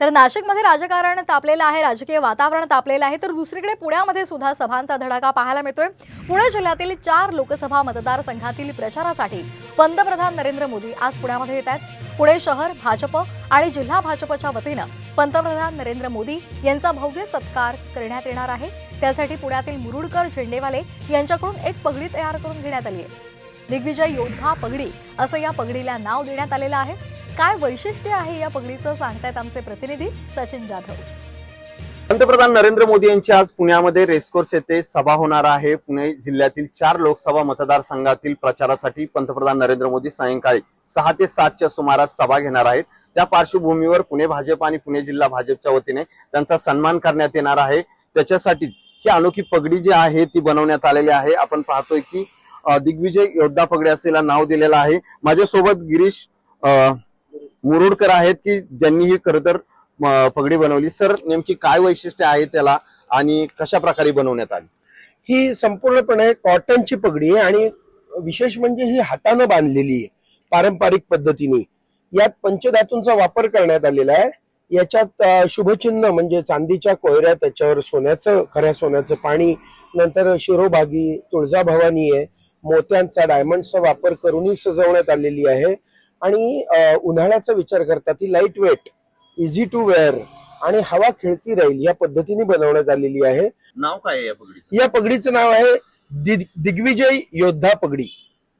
तर नाशिकमध्ये राजकारण तापलेलं आहे, राजकीय वातावरण तापलेलं आहे, तर दुसरीकडे पुण्यामध्ये सुद्धा सभांचा धडाका पाहायला मिळतोय। पुणे जिल्ह्यातील 4 लोकसभा मतदारसंघातील प्रचारासाठी पंतप्रधान नरेंद्र मोदी आज पुण्यामध्ये येत आहेत। पुणे शहर भाजप आणि जिल्हा भाजपच्या वतीने पंतप्रधान नरेंद्र मोदी यांचा भव्य सत्कार करण्यात येणार आहे। त्यासाठी पुण्यातील मुरुडकर झेंडेवाले यांच्याकडून एक पगडी तयार करून घेण्यात आली आहे। दिग्विजय योद्धा पगडी असं या पगडीला नाव देण्यात आलेलं आहे। काय वैशिष्ट्य आहे या पगडीचं सांगतायत आमचे प्रतिनिधी सचिन जाधव। पंतप्रधान नरेंद्र मोदी यांची आज पुण्यामध्ये रेसकोर्स येथे सभा होणार आहे। पुणे जिल्ह्यातील 4 लोकसभा मतदारसंघातील प्रचारासाठी पंतप्रधान नरेंद्र मोदी सायंकाळी 6 ते 7 च्या सुमारास सभा घेणार आहेत। त्या पार्श्वभूमीवर पुणे भाजप आणि पुणे जिल्हा भाजपच्या वतीने त्यांचा सन्मान करण्यात येणार आहे। त्याच्यासाठीच ही अनोखी पगडी जी आहे ती बनवण्यात आलेली आहे। आपण पाहतोय की दिग्विजय योद्धा पगडी असेला नाव दिलेलं आहे। माझ्यासोबत गिरीश मुरुडकर आहेत की ज्यांनी ही खरतर पगडी बनवली। सर, नेमकी काय वैशिष्ट्य आहे त्याला आणि कशा प्रकारे बनवण्यात आली? ही संपूर्णपणे कॉटनची पगडी आहे आणि विशेष म्हणजे ही हाताने बांधलेली आहे पारंपरिक पद्धतीने। यात पंचधातूंचा वापर करण्यात आलेला आहे। याच्यात शुभचिन्ह म्हणजे चांदीच्या कोयऱ्या, त्याच्यावर सोन्याचं, खऱ्या सोन्याचं पाणी, नंतर शिरोभागी तुळजाभवानी आहे, मोत्यांचा डायमंडचा वापर करूनही सजवण्यात आलेली आहे। आणि उन्हाळ्याचा विचार करता ती light weight, easy to wear आणि हवा खेळती राहील या पद्धतीने बनवण्यात आलेली आहे। नाव काय आहे या पगडीचं? या पगडीचं नाव आहे दिग्विजय योद्धा पगडी।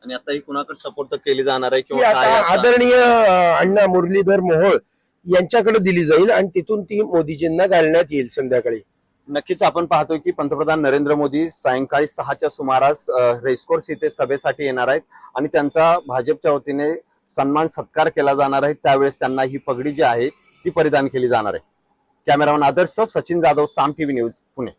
आणि आता ही कुणाकडे सपोर्ट केली जाणार आहे किंवा आदरणीय अण्णा मुरलीधर मोहोळ यांच्याकडे दिली जाईल आणि तिथून ती मोदीजींना घालण्यात येईल संध्याकाळी। नक्कीच आपण पाहतोय की पंतप्रधान नरेंद्र मोदी सायंकाळी 6 च्या सुमारास रेसकोर्स येथे सभेसाठी येणार आहेत आणि त्यांचा भाजपच्या वतीने सन्मान सत्कार केला जाणार आहे। त्यावेळेस त्यांना ही पगडी जी आहे ती परिधान केली जाणार आहे। कॅमेरामन आदर्श सचिन जाधव, साम टीव्ही न्यूज, पुणे।